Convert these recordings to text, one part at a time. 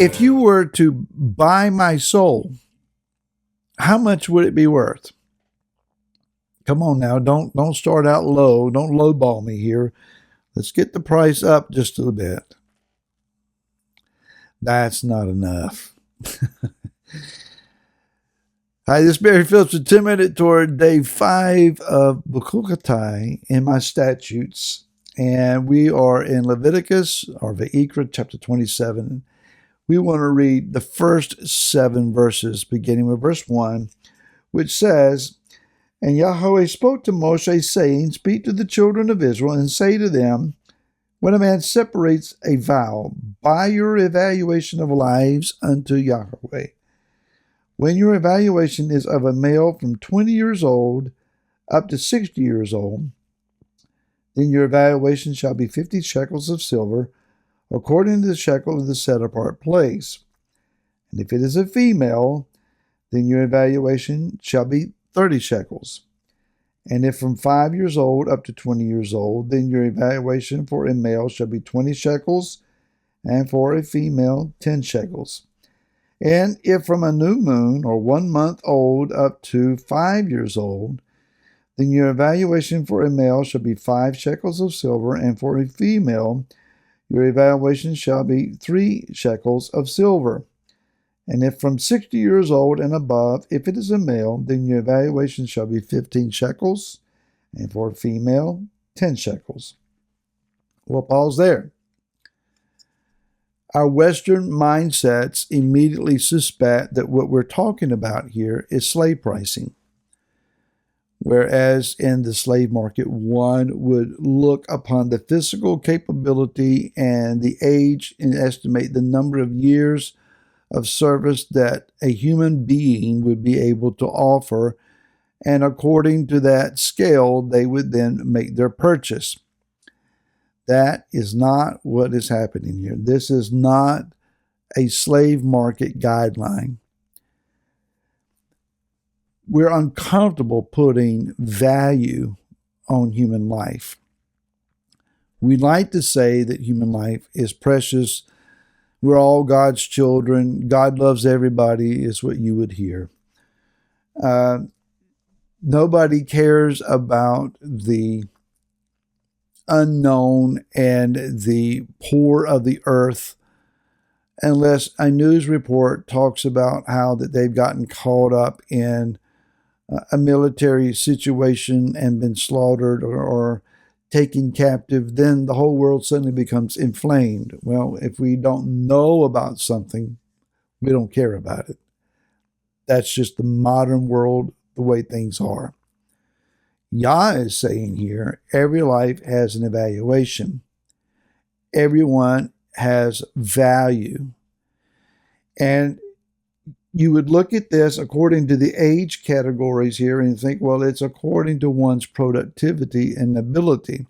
If you were to buy my soul, how much would it be worth? Come on now, don't start out low. Don't lowball me here. Let's get the price up just a little bit. That's not enough. Hi, this is Barry Phillips with 10-Minute Torah, day 5 of Bukukatai in my statutes. And we are in Leviticus, or Vayikra, chapter 27. We want to read the first 7 verses, beginning with verse 1, which says, "And Yahweh spoke to Moshe, saying, Speak to the children of Israel, and say to them, When a man separates a vow by your evaluation of lives unto Yahweh, when your evaluation is of a male from 20 years old up to 60 years old, then your evaluation shall be 50 shekels of silver, according to the shekel of the set-apart place. And if it is a female, then your evaluation shall be 30 shekels. And if from 5 years old up to 20 years old, then your evaluation for a male shall be 20 shekels, and for a female 10 shekels. And if from a new moon or 1 month old up to 5 years old, then your evaluation for a male shall be 5 shekels of silver, and for a female your evaluation shall be 3 shekels of silver. And if from 60 years old and above, if it is a male, then your evaluation shall be 15 shekels, and for a female, 10 shekels. We'll pause there. Our Western mindsets immediately suspect that what we're talking about here is slave pricing. Whereas in the slave market, one would look upon the physical capability and the age and estimate the number of years of service that a human being would be able to offer, and according to that scale, they would then make their purchase. That is not what is happening here. This is not a slave market guideline. We're uncomfortable putting value on human life. We like to say that human life is precious. We're all God's children. God loves everybody, is what you would hear. Nobody cares about the unknown and the poor of the earth unless a news report talks about how that they've gotten caught up in a military situation and been slaughtered or taken captive. Then the whole world suddenly becomes inflamed. Well, if we don't know about something, we don't care about it. That's just the modern world, the way things are. Yah is saying here, every life has an evaluation. Everyone has value. And you would look at this according to the age categories here and think, well, it's according to one's productivity and ability.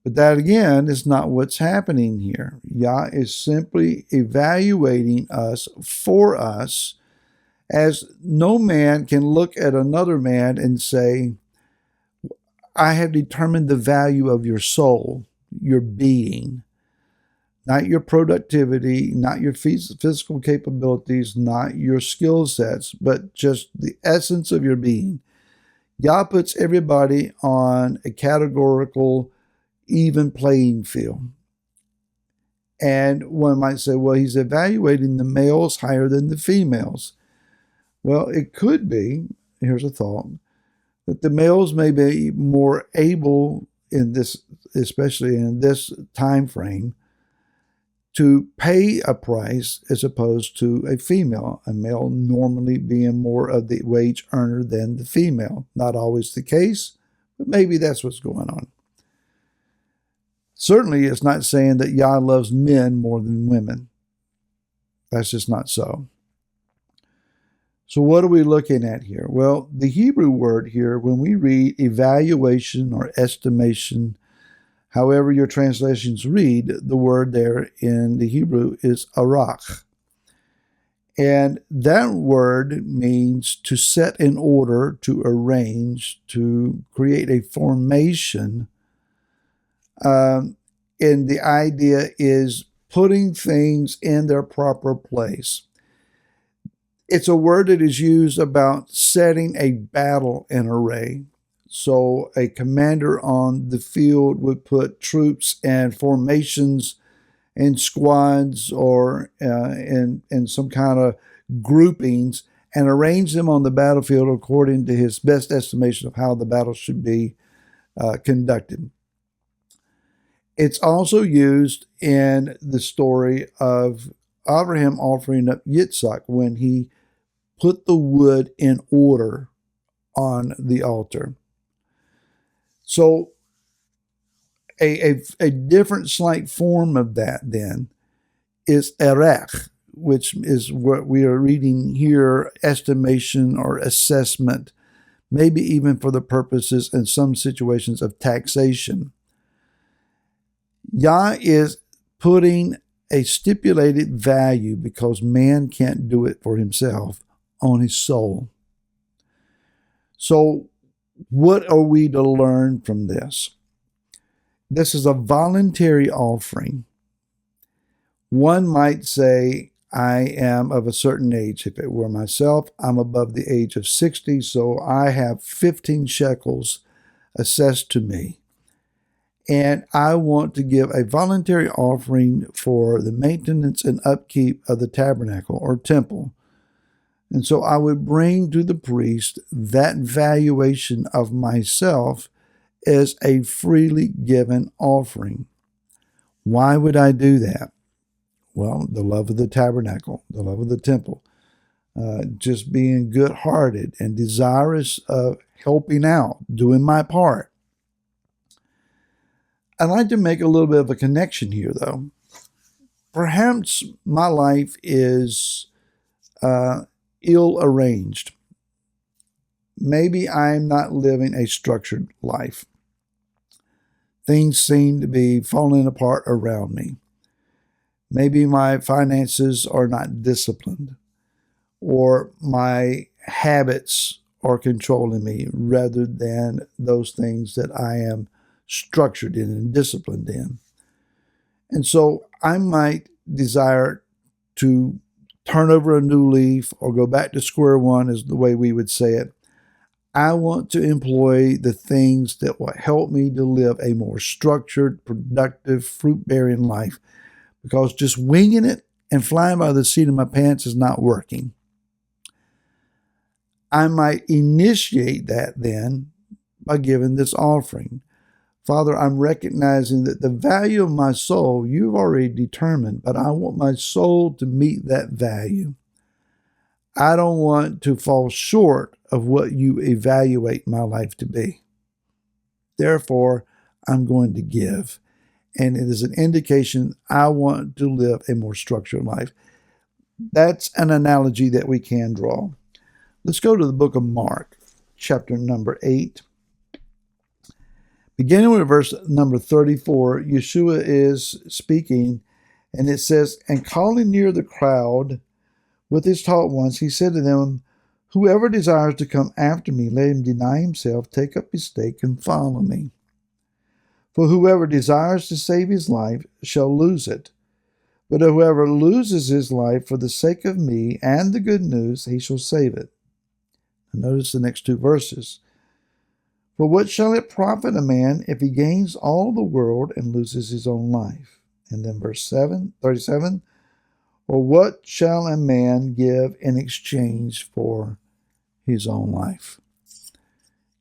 But that, again, is not what's happening here. Yah is simply evaluating us for us, as no man can look at another man and say, I have determined the value of your soul, your being, not your productivity, not your physical capabilities, not your skill sets, but just the essence of your being. Yah puts everybody on a categorical, even playing field. And one might say, well, he's evaluating the males higher than the females. Well, it could be, here's a thought, that the males may be more able in this, especially in this time frame, to pay a price as opposed to a female, a male normally being more of the wage earner than the female. Not always the case, but maybe that's what's going on. Certainly, it's not saying that Yah loves men more than women. That's just not so. So what are we looking at here? Well, the Hebrew word here, when we read evaluation or estimation, however your translations read, the word there in the Hebrew is arach. And that word means to set in order, to arrange, to create a formation. And the idea is putting things in their proper place. It's a word that is used about setting a battle in array. So a commander on the field would put troops and formations in squads or in some kind of groupings and arrange them on the battlefield according to his best estimation of how the battle should be conducted. It's also used in the story of Abraham offering up Yitzhak when he put the wood in order on the altar. So a different slight form of that then is erech, which is what we are reading here, estimation or assessment, maybe even for the purposes in some situations of taxation. Yah is putting a stipulated value, because man can't do it for himself, on his soul. So what are we to learn from this? This is a voluntary offering. One might say, I am of a certain age. If it were myself, I'm above the age of 60, so I have 15 shekels assessed to me. And I want to give a voluntary offering for the maintenance and upkeep of the tabernacle or temple. And so I would bring to the priest that valuation of myself as a freely given offering. Why would I do that? Well, the love of the tabernacle, the love of the temple, just being good-hearted and desirous of helping out, doing my part. I'd like to make a little bit of a connection here, though. Perhaps my life is ill-arranged. Maybe I'm not living a structured life. Things seem to be falling apart around me. Maybe my finances are not disciplined, or my habits are controlling me rather than those things that I am structured in and disciplined in. And so I might desire to turn over a new leaf or go back to square one, is the way we would say it. I want to employ the things that will help me to live a more structured, productive, fruit-bearing life, because just winging it and flying by the seat of my pants is not working. I might initiate that then by giving this offering. Father, I'm recognizing that the value of my soul you've already determined, but I want my soul to meet that value. I don't want to fall short of what you evaluate my life to be. Therefore, I'm going to give. And it is an indication I want to live a more structured life. That's an analogy that we can draw. Let's go to the book of Mark, chapter number 8. Beginning with verse number 34, Yeshua is speaking, and it says, "And calling near the crowd with his taught ones, he said to them, Whoever desires to come after me, let him deny himself, take up his stake, and follow me. For whoever desires to save his life shall lose it. But whoever loses his life for the sake of me and the good news, he shall save it." And notice the next two verses. "For what shall it profit a man if he gains all the world and loses his own life?" And then verse 37, "Or what shall a man give in exchange for his own life?"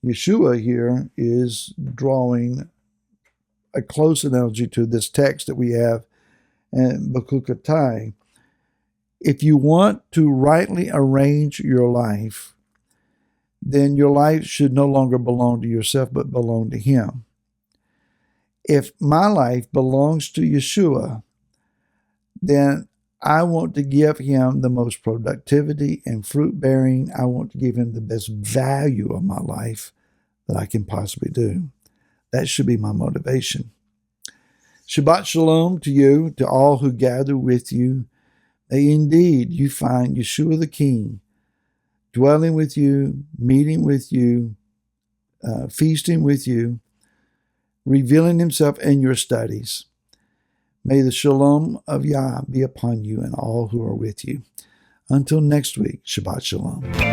Yeshua here is drawing a close analogy to this text that we have in Bechukotai. If you want to rightly arrange your life, then your life should no longer belong to yourself, but belong to Him. If my life belongs to Yeshua, then I want to give Him the most productivity and fruit bearing. I want to give Him the best value of my life that I can possibly do. That should be my motivation. Shabbat Shalom to you, to all who gather with you. May indeed you find Yeshua the King dwelling with you, meeting with you, feasting with you, revealing Himself in your studies. May the shalom of Yah be upon you and all who are with you. Until next week, Shabbat Shalom.